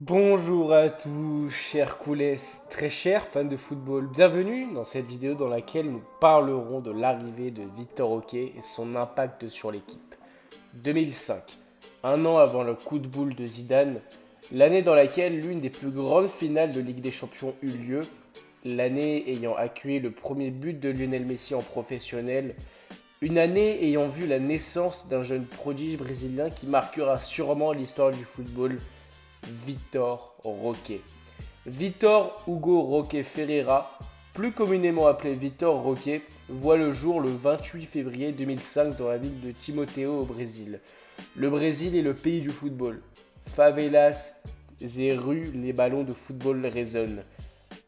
Bonjour à tous, chers coulés, très chers fans de football. Bienvenue dans cette vidéo dans laquelle nous parlerons de l'arrivée de Victor Roquet et son impact sur l'équipe. 2005, un an avant le coup de boule de Zidane, l'année dans laquelle l'une des plus grandes finales de Ligue des Champions eut lieu, l'année ayant accueilli le premier but de Lionel Messi en professionnel, une année ayant vu la naissance d'un jeune prodige brésilien qui marquera sûrement l'histoire du football, Vitor Roque. Vitor Hugo Roque Ferreira, plus communément appelé Vitor Roque, voit le jour le 28 février 2005 dans la ville de Timóteo au Brésil. Le Brésil est le pays du football. Favelas et rues, les ballons de football résonnent.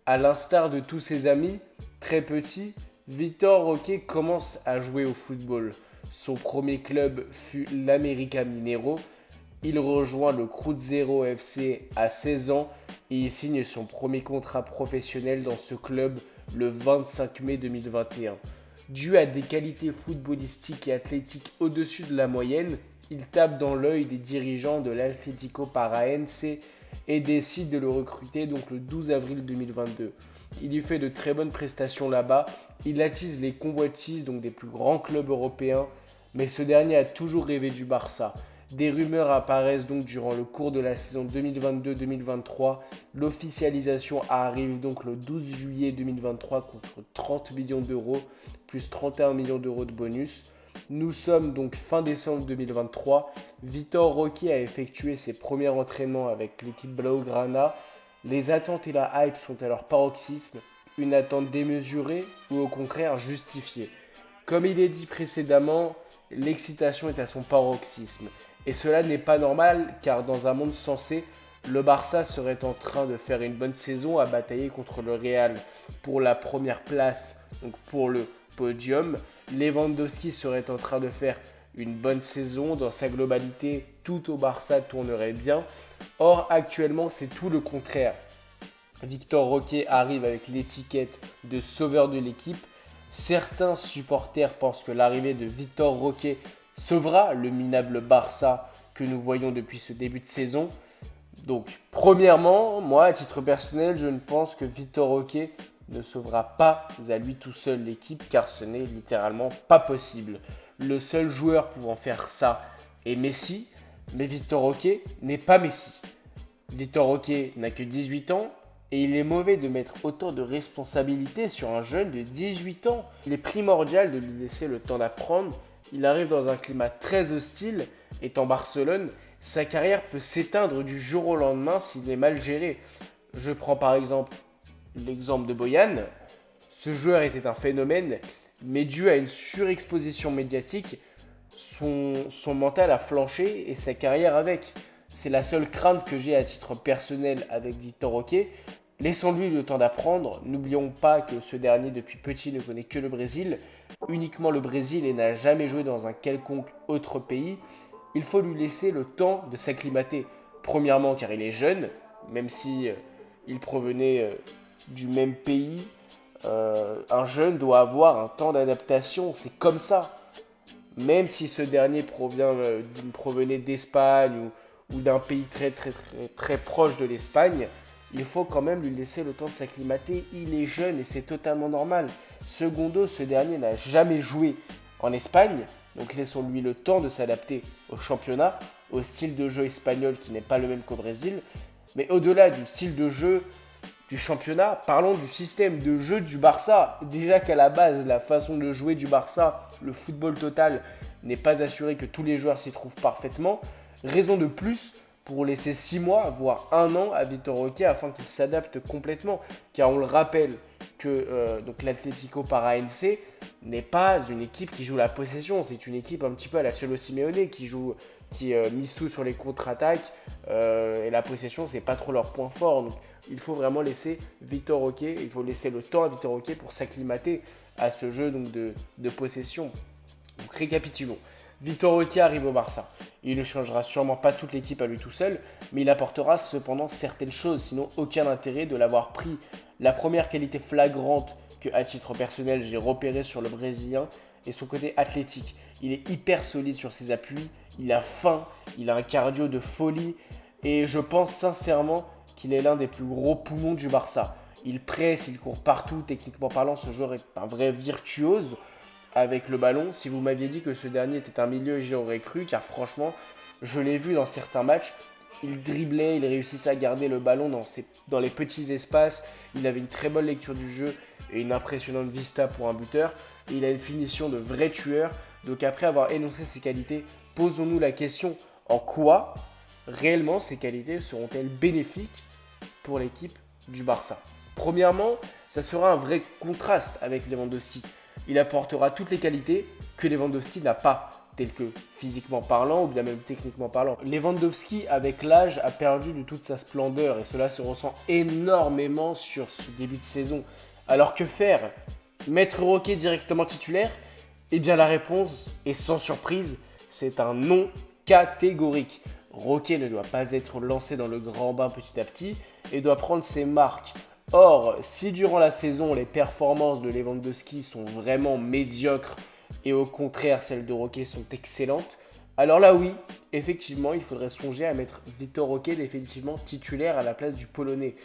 À l'instar de tous ses amis, très petit, Vitor Roque commence à jouer au football. Son premier club fut l'América Mineiro. Il rejoint le Cruzeiro FC à 16 ans et il signe son premier contrat professionnel dans ce club le 25 mai 2021. Dû à des qualités footballistiques et athlétiques au-dessus de la moyenne, il tape dans l'œil des dirigeants de l'Atlético Paranaense et décide de le recruter donc le 12 avril 2022. Il y fait de très bonnes prestations là-bas, il attise les convoitises donc des plus grands clubs européens, mais ce dernier a toujours rêvé du Barça. Des rumeurs apparaissent donc durant le cours de la saison 2022-2023. L'officialisation arrive donc le 12 juillet 2023 contre 30 millions d'euros plus 31 millions d'euros de bonus. Nous sommes donc fin décembre 2023. Vitor Roque a effectué ses premiers entraînements avec l'équipe Blaugrana. Les attentes et la hype sont à leur paroxysme. Une attente démesurée ou au contraire justifiée. Comme il est dit précédemment, l'excitation est à son paroxysme. Et cela n'est pas normal car dans un monde sensé, le Barça serait en train de faire une bonne saison à batailler contre le Real pour la première place, donc pour le podium. Lewandowski serait en train de faire une bonne saison dans sa globalité, tout au Barça tournerait bien. Or actuellement c'est tout le contraire. Victor Roque arrive avec l'étiquette de sauveur de l'équipe. Certains supporters pensent que l'arrivée de Victor Roque sauvera le minable Barça que nous voyons depuis ce début de saison. Donc, premièrement, moi, à titre personnel, je ne pense que Victor Roque ne sauvera pas à lui tout seul l'équipe car ce n'est littéralement pas possible. Le seul joueur pouvant faire ça est Messi, mais Victor Roque n'est pas Messi. Victor Roque n'a que 18 ans et il est mauvais de mettre autant de responsabilités sur un jeune de 18 ans. Il est primordial de lui laisser le temps d'apprendre. Il arrive dans un climat très hostile, étant Barcelone, sa carrière peut s'éteindre du jour au lendemain s'il est mal géré. Je prends par exemple l'exemple de Boyan. Ce joueur était un phénomène, mais dû à une surexposition médiatique, son mental a flanché et sa carrière avec. C'est la seule crainte que j'ai à titre personnel avec Victor Roque. Laissons-lui le temps d'apprendre. N'oublions pas que ce dernier, depuis petit, ne connaît que le Brésil, uniquement le Brésil et n'a jamais joué dans un quelconque autre pays. Il faut lui laisser le temps de s'acclimater. Premièrement, car il est jeune, même si il provenait du même pays. Un jeune doit avoir un temps d'adaptation, c'est comme ça. Même si ce dernier provenait d'Espagne ou d'un pays très proche de l'Espagne, il faut quand même lui laisser le temps de s'acclimater. Il est jeune et c'est totalement normal. Secondo, ce dernier n'a jamais joué en Espagne, donc laissons-lui le temps de s'adapter au championnat, au style de jeu espagnol qui n'est pas le même qu'au Brésil. Mais au-delà du style de jeu du championnat, parlons du système de jeu du Barça. Déjà qu'à la base, la façon de jouer du Barça, le football total, n'est pas assuré que tous les joueurs s'y trouvent parfaitement. Raison de plus pour laisser 6 mois, voire 1 an à Vitor Roque afin qu'il s'adapte complètement. Car on le rappelle que donc l'Atlético Paranaense n'est pas une équipe qui joue la possession, c'est une équipe un petit peu à la Cholo Simeone qui mise tout sur les contre-attaques et la possession c'est pas trop leur point fort. Donc il faut vraiment laisser Victor Roque, il faut laisser le temps à Victor Roque pour s'acclimater à ce jeu donc de possession. Donc récapitulons. Victor Roque arrive au Barça. Il ne changera sûrement pas toute l'équipe à lui tout seul, mais il apportera cependant certaines choses, sinon aucun intérêt de l'avoir pris. La première qualité flagrante que, à titre personnel, j'ai repérée sur le Brésilien est son côté athlétique. Il est hyper solide sur ses appuis, il a faim, il a un cardio de folie. Et je pense sincèrement qu'il est l'un des plus gros poumons du Barça. Il presse, il court partout, techniquement parlant, ce joueur est un vrai virtuose avec le ballon. Si vous m'aviez dit que ce dernier était un milieu, j'y aurais cru, car franchement, je l'ai vu dans certains matchs. Il driblait, il réussissait à garder le ballon dans les petits espaces. Il avait une très bonne lecture du jeu et une impressionnante vista pour un buteur. Et il a une finition de vrai tueur. Donc après avoir énoncé ses qualités, posons-nous la question, en quoi réellement ces qualités seront-elles bénéfiques pour l'équipe du Barça? Premièrement, ça sera un vrai contraste avec Lewandowski. Il apportera toutes les qualités que Lewandowski n'a pas, telles que physiquement parlant ou bien même techniquement parlant. Lewandowski, avec l'âge, a perdu de toute sa splendeur et cela se ressent énormément sur ce début de saison. Alors que faire? Mettre Roquet directement titulaire? Eh bien la réponse est sans surprise, c'est un non catégorique. Roquet ne doit pas être lancé dans le grand bain petit à petit et doit prendre ses marques. Or, si durant la saison les performances de Lewandowski sont vraiment médiocres et au contraire celles de Roquet sont excellentes, alors là oui, effectivement, il faudrait songer à mettre Vitor Roquet définitivement titulaire à la place du Polonais.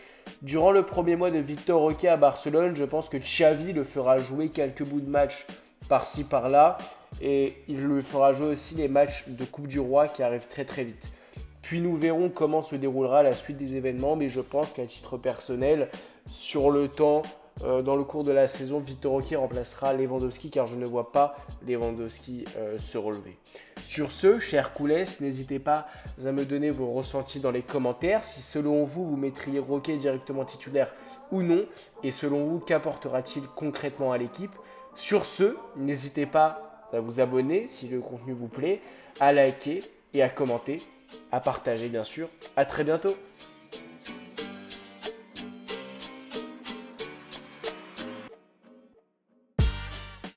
Durant le premier mois de Vitor Roquet à Barcelone, je pense que Xavi le fera jouer quelques bouts de match par-ci par-là et il le fera jouer aussi les matchs de Coupe du Roi qui arrivent très très vite. Puis nous verrons comment se déroulera la suite des événements, mais je pense qu'à titre personnel, sur le temps, dans le cours de la saison, Vitor Roquet remplacera Lewandowski car je ne vois pas Lewandowski se relever. Sur ce, chers coulés, n'hésitez pas à me donner vos ressentis dans les commentaires. Si selon vous, vous mettriez Roquet directement titulaire ou non, et selon vous, qu'apportera-t-il concrètement à l'équipe? Sur ce, n'hésitez pas à vous abonner si le contenu vous plaît, à liker et à commenter, à partager bien sûr. À très bientôt.